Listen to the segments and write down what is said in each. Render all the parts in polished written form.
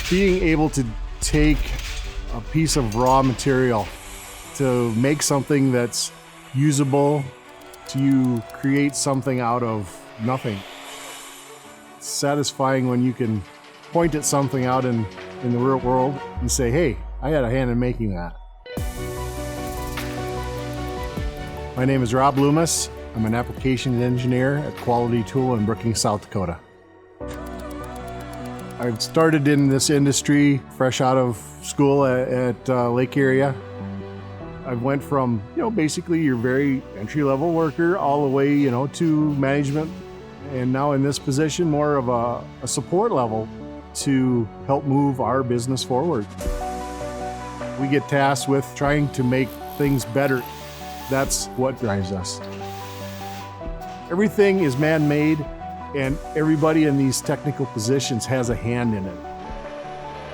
Being able to take a piece of raw material to make something that's usable, to create something out of nothing. It's satisfying when you can point at something out in the real world and say, hey, I had a hand in making that. My name is Robb Loomis. I'm an application engineer at Quality Tool in Brookings, South Dakota. I started in this industry fresh out of school at Lake Area. I went from, basically your very entry-level worker all the way, to management, and now in this position, more of a support level to help move our business forward. We get tasked with trying to make things better. That's what drives us. Everything is man-made, and everybody in these technical positions has a hand in it.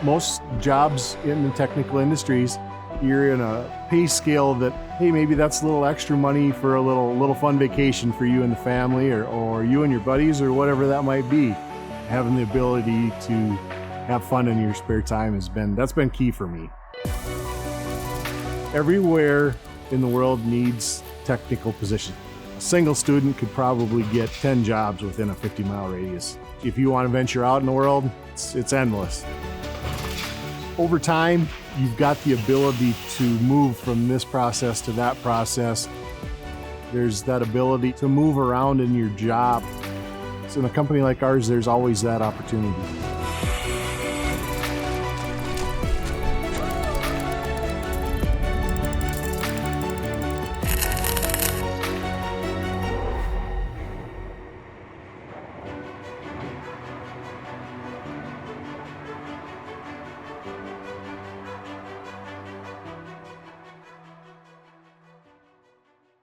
Most jobs in the technical industries, you're in a pay scale that, hey, maybe that's a little extra money for a little fun vacation for you and the family, or you and your buddies, or whatever that might be. Having the ability to have fun in your spare time that's been key for me. Everywhere in the world needs technical positions. A single student could probably get 10 jobs within a 50-mile radius. If you want to venture out in the world, it's endless. Over time, you've got the ability to move from this process to that process. There's that ability to move around in your job. So in a company like ours, there's always that opportunity.